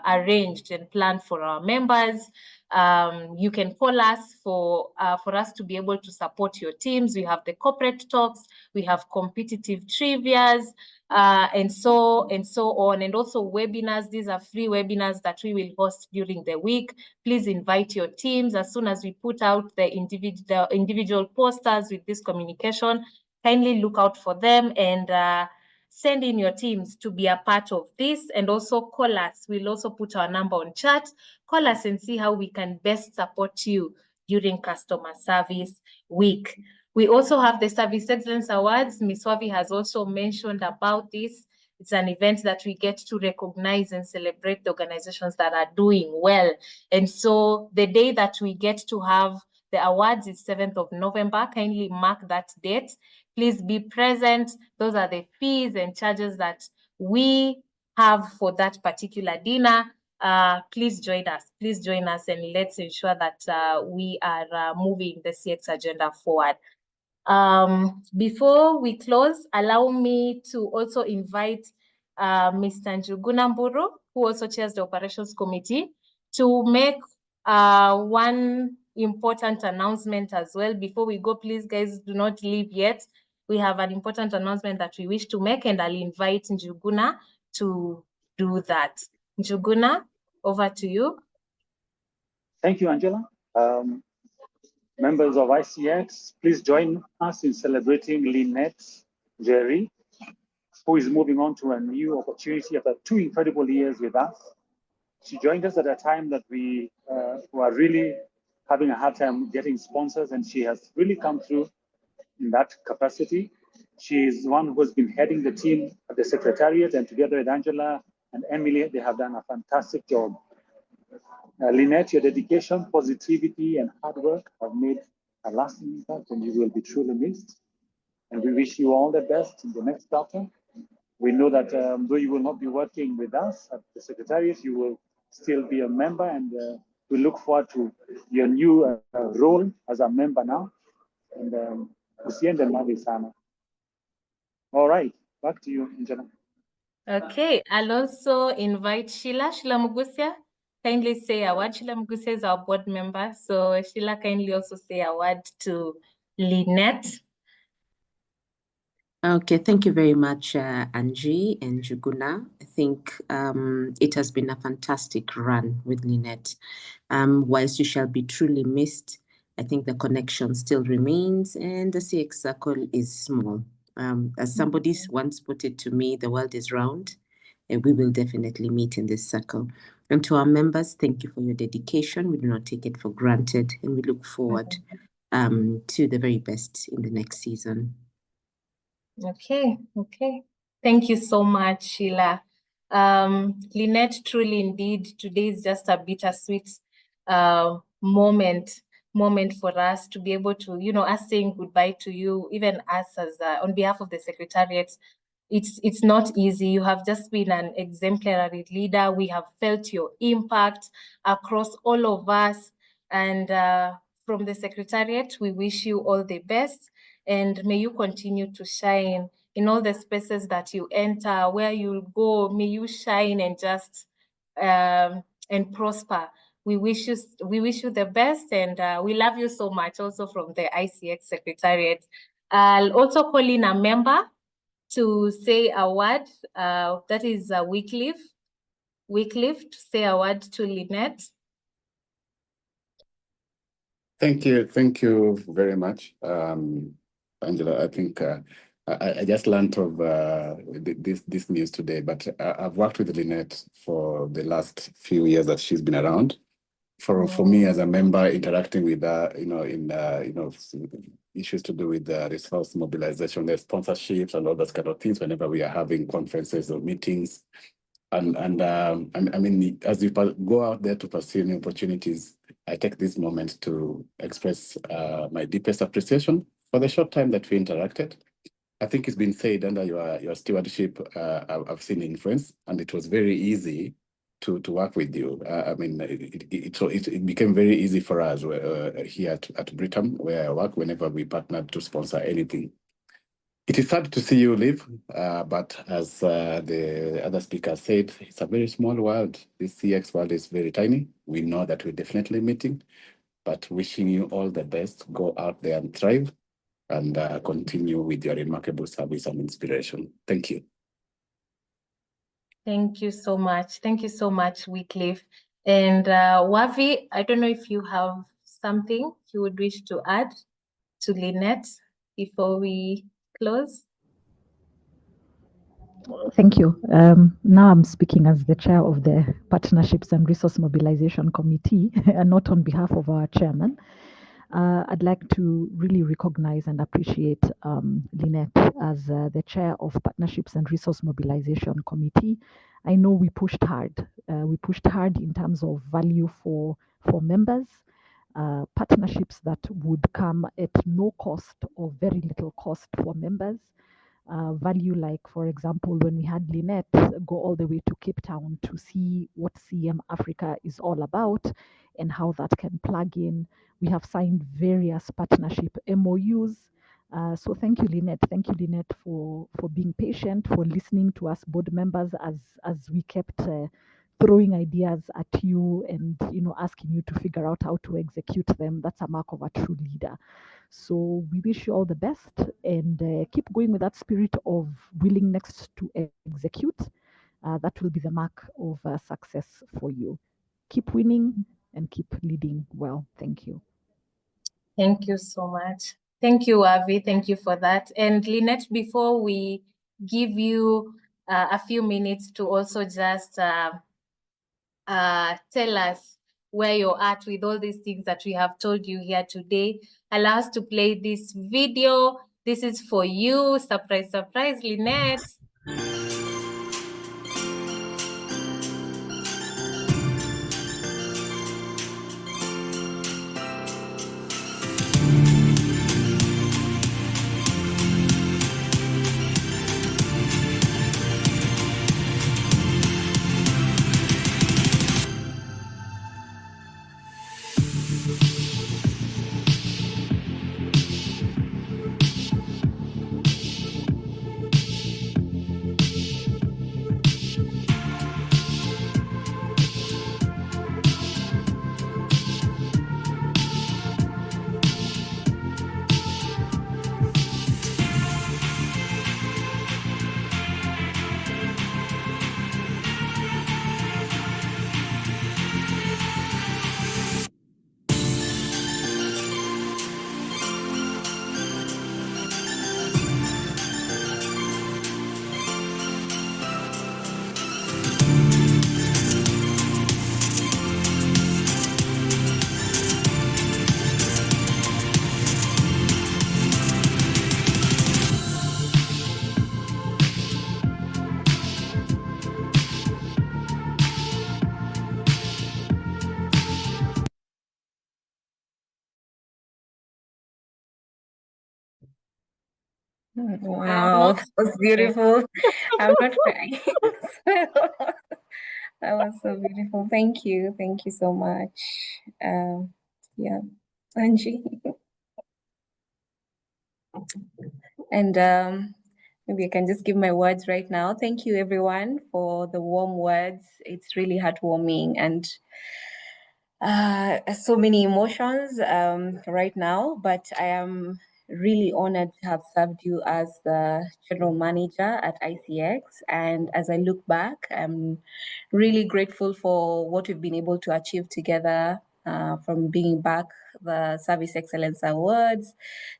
arranged and planned for our members. You can call us for us to be able to support your teams. We have the corporate talks, we have competitive trivias, and so on, and also webinars. These are free webinars that we will host during the week. Please invite your teams. As soon as we put out the individual posters with this communication, kindly look out for them and send in your teams to be a part of this, and also call us. We'll also put our number on chat. Call us and see how we can best support you during Customer Service Week. We also have the Service Excellence Awards. Ms. Wavi has also mentioned about this. It's an event that we get to recognize and celebrate the organizations that are doing well. And so the day that we get to have the awards is 7th of November. Kindly mark that date. Please be present. Those are the fees and charges that we have for that particular dinner. Please join us. Please join us, and let's ensure that we are moving the CX agenda forward. Before we close, allow me to also invite Mr. Njuguna Mburu, who also chairs the Operations Committee, to make one important announcement as well. Before we go, please, guys, do not leave yet. We have an important announcement that we wish to make, and I'll invite Njuguna to do that. Njuguna, over to you. Thank you, Angela. Members of ICX, please join us in celebrating Lynette Jerry, who is moving on to a new opportunity after 2 incredible years with us. She joined us at a time that we were really having a hard time getting sponsors, and she has really come through in that capacity. She is one who has been heading the team at the Secretariat, and together with Angela and Emily, they have done a fantastic job. Lynette, your dedication, positivity, and hard work have made a lasting impact, and you will be truly missed. And we wish you all the best in the next chapter. We know that though you will not be working with us at the Secretariat, you will still be a member, and we look forward to your new role as a member now. And usiende mbali sana. All right, back to you, Angela. Okay, I'll also invite Sheila Mugusia. Kindly say a word. Sheila Mugusia is our board member. So Sheila, kindly also say a word to Lynette. Okay, thank you very much, Angie and Juguna. I think it has been a fantastic run with Lynette. Whilst you shall be truly missed, I think the connection still remains and the CX circle is small. As somebody once put it to me, the world is round and we will definitely meet in this circle. And to our members, thank you for your dedication. We do not take it for granted and we look forward to the very best in the next season. Okay. Thank you so much, Sheila. Lynette, truly indeed, today is just a bittersweet moment for us to be able to, us saying goodbye to you, even us as on behalf of the Secretariat. It's not easy. You have just been an exemplary leader. We have felt your impact across all of us. And from the Secretariat, we wish you all the best. And may you continue to shine in all the spaces that you enter, where you go. May you shine and just and prosper. We wish you the best, and we love you so much. Also from the ICX Secretariat, I'll also call in a member to say a word. That is Wycliffe. Wycliffe, to say a word to Lynette. Thank you very much, Angela. I think I just learned of this news today, but I've worked with Lynette for the last few years that she's been around. For me as a member, interacting with her, issues to do with the resource mobilization, the sponsorships, and all those kind of things. Whenever we are having conferences or meetings, and I mean, as we go out there to pursue new opportunities, I take this moment to express my deepest appreciation for the short time that we interacted. I think it's been said under your stewardship, I've seen influence, and it was very easy to work with you. I mean, it became very easy for us here at Britam, where I work, whenever we partnered to sponsor anything. It is sad to see you leave, but as the other speaker said, it's a very small world. This CX world is very tiny. We know that we're definitely meeting, but wishing you all the best. Go out there and thrive, and continue with your remarkable service and inspiration. Thank you. Thank you so much. Thank you so much, Wycliffe. And Wavi, I don't know if you have something you would wish to add to Lynette before we close. Thank you. Now I'm speaking as the chair of the Partnerships and Resource Mobilization Committee, and not on behalf of our chairman. I'd like to really recognize and appreciate Lynette as the chair of Partnerships and Resource Mobilization Committee. I know we pushed hard. We pushed hard in terms of value for members, partnerships that would come at no cost or very little cost for members. Value like, for example, when we had Lynette go all the way to Cape Town to see what CM Africa is all about and how that can plug in. We have signed various partnership MOUs. So thank you, Lynette. Thank you, Lynette, for being patient, for listening to us board members as we kept throwing ideas at you and asking you to figure out how to execute them. That's a mark of a true leader. So we wish you all the best, and keep going with that spirit of willingness to execute. That will be the mark of success for you. Keep winning and keep leading well. Thank you. Thank you so much. Thank you, Avi. Thank you for that. And Lynette, before we give you a few minutes to also just tell us where you're at with all these things that we have told you here today. Allow us to play this video. This is for you. Surprise, surprise, Lynette. Wow, that was beautiful. I'm not crying. That was so beautiful. Thank you. Thank you so much. Yeah, Angie. And maybe I can just give my words right now. Thank you, everyone, for the warm words. It's really heartwarming and so many emotions right now, but I am really honored to have served you as the general manager at ICX. And as I look back, I'm really grateful for what we've been able to achieve together, from bringing back the Service Excellence Awards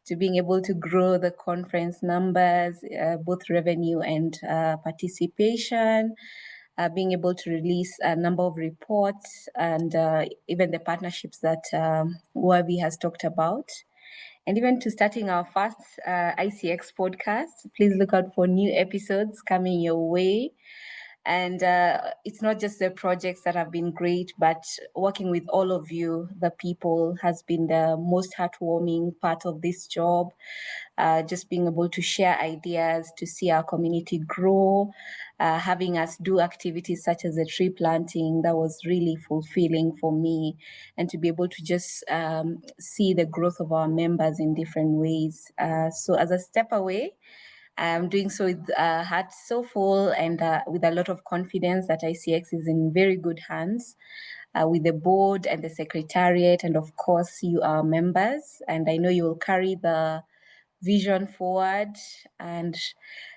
to being able to grow the conference numbers, both revenue and participation. Being able to release a number of reports and even the partnerships that Wabi has talked about. And even to starting our first ICX podcast. Please look out for new episodes coming your way. And it's not just the projects that have been great, but working with all of you, the people, has been the most heartwarming part of this job. Just being able to share ideas, to see our community grow, having us do activities such as the tree planting, that was really fulfilling for me. And to be able to just see the growth of our members in different ways. So as a step away, I'm doing so with heart so full and with a lot of confidence that ICX is in very good hands with the board and the secretariat, and of course you are members. And I know you will carry the vision forward. And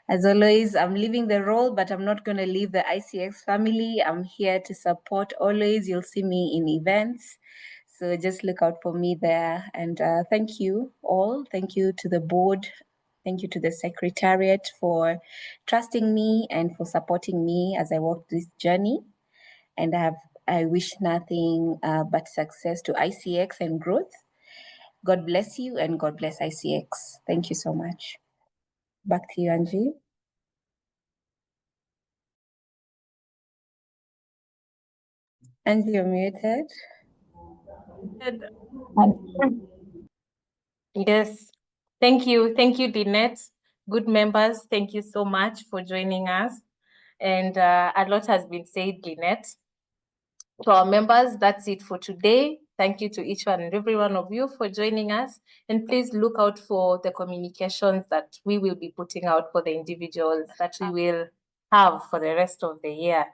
as always, I'm leaving the role, but I'm not going to leave the ICX family. I'm here to support always. You'll see me in events. So just look out for me there. And thank you all. Thank you to the board. Thank you to the secretariat for trusting me and for supporting me as I walk this journey. And I wish nothing but success to ICX and growth. God bless you and God bless ICX. Thank you so much. Back to you, Angie. Angie, you're muted. Yes. Thank you. Thank you, Lynette. Good members, thank you so much for joining us. And a lot has been said, Lynette. To our members, that's it for today. Thank you to each one and every one of you for joining us. And please look out for the communications that we will be putting out for the individuals that we will have for the rest of the year.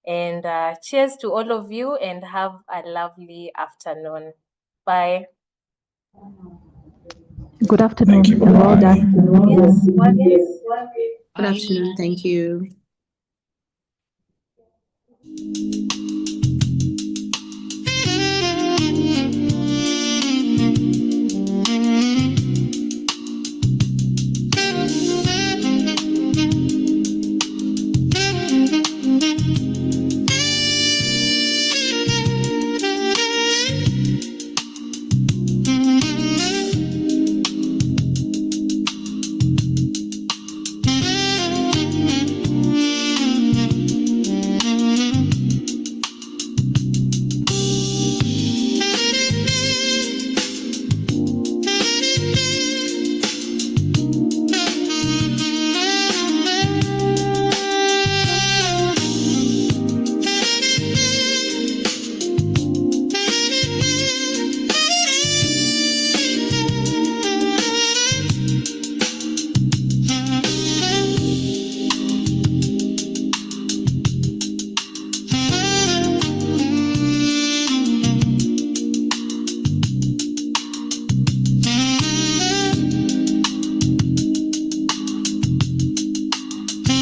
And cheers to all of you and have a lovely afternoon. Bye. Good afternoon. Thank you. And well done. Yes. Good afternoon. Thank you.